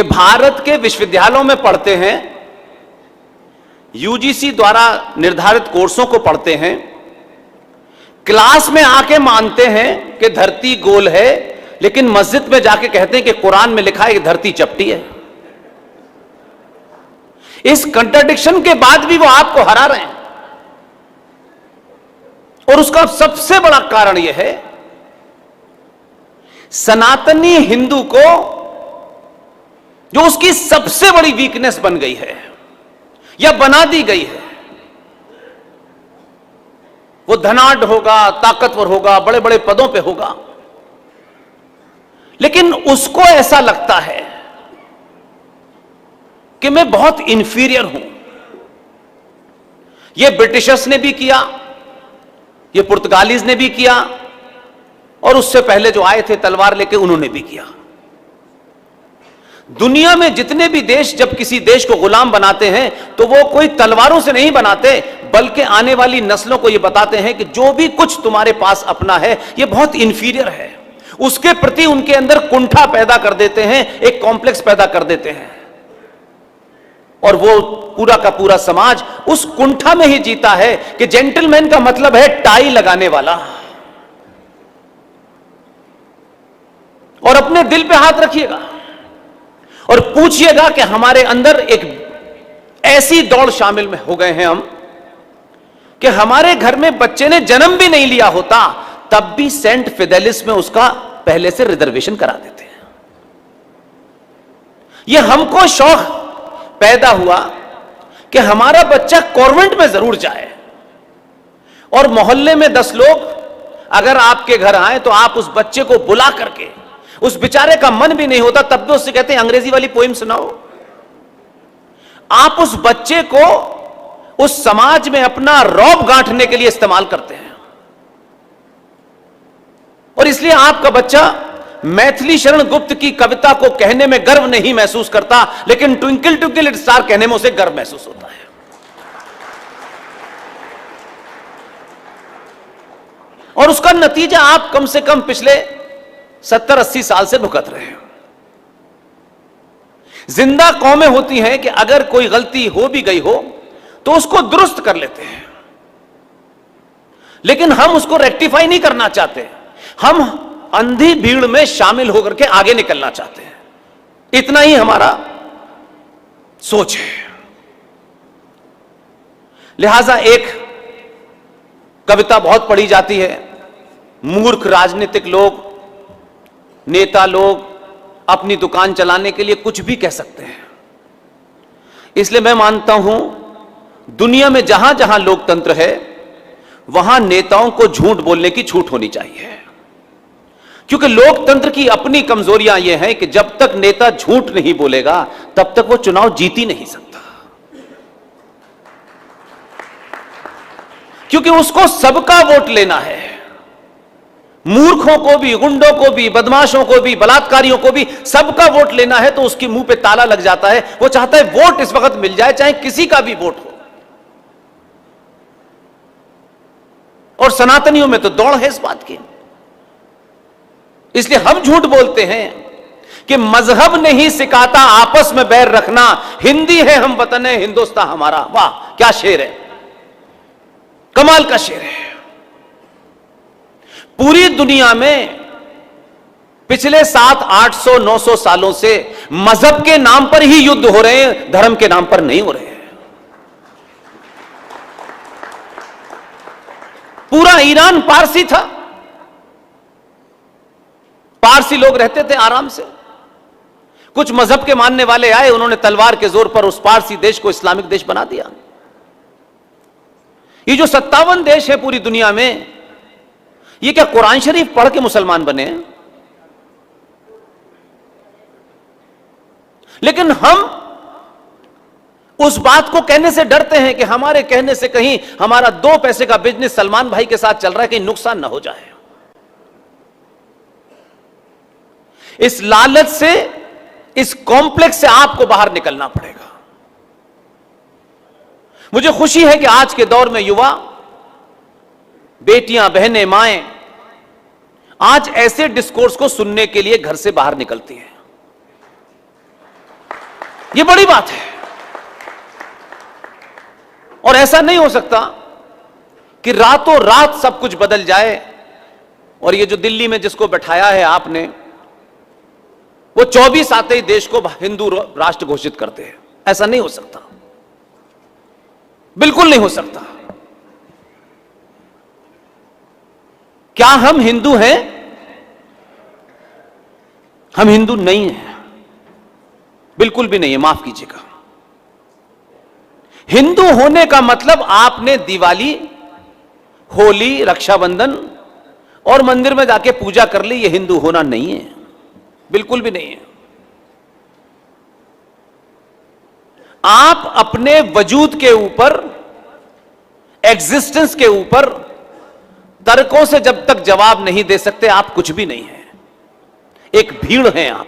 कि भारत के विश्वविद्यालयों में पढ़ते हैं, यूजीसी द्वारा निर्धारित कोर्सों को पढ़ते हैं, क्लास में आके मानते हैं कि धरती गोल है, लेकिन मस्जिद में जाके कहते हैं कि कुरान में लिखा है कि धरती चपटी है। इस कंट्राडिक्शन के बाद भी वो आपको हरा रहे हैं। और उसका सबसे बड़ा कारण यह है, सनातनी हिंदू को जो उसकी सबसे बड़ी वीकनेस बन गई है या बना दी गई है, वो धनाढ्य होगा, ताकतवर होगा, बड़े बड़े पदों पे होगा, लेकिन उसको ऐसा लगता है कि मैं बहुत इंफीरियर हूं। यह ब्रिटिशर्स ने भी किया, यह पुर्तगालीज ने भी किया, और उससे पहले जो आए थे तलवार लेके उन्होंने भी किया। दुनिया में जितने भी देश जब किसी देश को गुलाम बनाते हैं तो वो कोई तलवारों से नहीं बनाते, बल्कि आने वाली नस्लों को ये बताते हैं कि जो भी कुछ तुम्हारे पास अपना है ये बहुत इंफीरियर है। उसके प्रति उनके अंदर कुंठा पैदा कर देते हैं, एक कॉम्प्लेक्स पैदा कर देते हैं, और वो पूरा का पूरा समाज उस कुंठा में ही जीता है कि जेंटलमैन का मतलब है टाई लगाने वाला। और अपने दिल पे हाथ रखिएगा और पूछिएगा कि हमारे अंदर एक ऐसी दौड़ शामिल में हो गए हैं हम कि हमारे घर में बच्चे ने जन्म भी नहीं लिया होता तब भी सेंट फिडेलिस में उसका पहले से रिजर्वेशन करा देते हैं। यह हमको शौक पैदा हुआ कि हमारा बच्चा कॉन्वेंट में जरूर जाए, और मोहल्ले में 10 लोग अगर आपके घर आए तो आप उस बच्चे को बुला करके, उस बेचारे का मन भी नहीं होता तब भी उससे कहते हैं अंग्रेजी वाली पोइम सुनाओ। आप उस बच्चे को उस समाज में अपना रौब गांठने के लिए इस्तेमाल करते हैं, और इसलिए आपका बच्चा मैथिली शरण गुप्त की कविता को कहने में गर्व नहीं महसूस करता, लेकिन ट्विंकल ट्विंकल लिटिल स्टार कहने में उसे गर्व महसूस होता है। और उसका नतीजा आप कम से कम पिछले 70-80 साल से भुगत रहे हैं। जिंदा कौमें होती हैं कि अगर कोई गलती हो भी गई हो तो उसको दुरुस्त कर लेते हैं, लेकिन हम उसको रेक्टिफाई नहीं करना चाहते। हम अंधी भीड़ में शामिल होकर के आगे निकलना चाहते हैं। इतना ही हमारा सोच है। लिहाजा एक कविता बहुत पढ़ी जाती है, मूर्ख राजनीतिक लोग, नेता लोग अपनी दुकान चलाने के लिए कुछ भी कह सकते हैं। इसलिए मैं मानता हूं दुनिया में जहां जहां लोकतंत्र है वहां नेताओं को झूठ बोलने की छूट होनी चाहिए, क्योंकि लोकतंत्र की अपनी कमजोरियां यह हैं कि जब तक नेता झूठ नहीं बोलेगा तब तक वो चुनाव जीत ही नहीं सकता, क्योंकि उसको सबका वोट लेना है। मूर्खों को भी, गुंडों को भी, बदमाशों को भी, बलात्कारियों को भी सबका वोट लेना है, तो उसके मुंह पे ताला लग जाता है। वो चाहता है वोट इस वक्त मिल जाए, चाहे किसी का भी वोट हो। और सनातनियों में तो दौड़ है इस बात की। इसलिए हम झूठ बोलते हैं कि मजहब नहीं सिखाता आपस में बैर रखना, हिंदी है हम वतन है हिंदुस्तान हमारा। वाह क्या शेर है, कमाल का शेर है। पूरी दुनिया में पिछले 700-800-900 सालों से मजहब के नाम पर ही युद्ध हो रहे हैं, धर्म के नाम पर नहीं हो रहे हैं। पूरा ईरान पारसी था, पारसी लोग रहते थे आराम से। कुछ मजहब के मानने वाले आए, उन्होंने तलवार के जोर पर उस पारसी देश को इस्लामिक देश बना दिया। ये जो 57 देश है पूरी दुनिया में, ये क्या कुरान शरीफ पढ़ के मुसलमान बने हैं? लेकिन हम उस बात को कहने से डरते हैं कि हमारे कहने से कहीं हमारा 2 पैसे का बिजनेस सलमान भाई के साथ चल रहा है, कहीं नुकसान ना हो जाए। इस लालच से, इस कॉम्प्लेक्स से आपको बाहर निकलना पड़ेगा। मुझे खुशी है कि आज के दौर में युवा, बेटियां, बहनें, माएं आज ऐसे डिस्कोर्स को सुनने के लिए घर से बाहर निकलती हैं। यह बड़ी बात है। और ऐसा नहीं हो सकता कि रातों रात सब कुछ बदल जाए और ये जो दिल्ली में जिसको बैठाया है आपने, वो 24 आते ही देश को हिंदू राष्ट्र घोषित करते हैं। ऐसा नहीं हो सकता, बिल्कुल नहीं हो सकता। क्या हम हिंदू हैं? हम हिंदू नहीं हैं, बिल्कुल भी नहीं है, माफ कीजिएगा। हिंदू होने का मतलब आपने दिवाली, होली, रक्षाबंधन और मंदिर में जाके पूजा कर ली, यह हिंदू होना नहीं है, बिल्कुल भी नहीं है। आप अपने वजूद के ऊपर, एग्जिस्टेंस के ऊपर तर्कों से जब तक जवाब नहीं दे सकते, आप कुछ भी नहीं है, एक भीड़ हैं आप।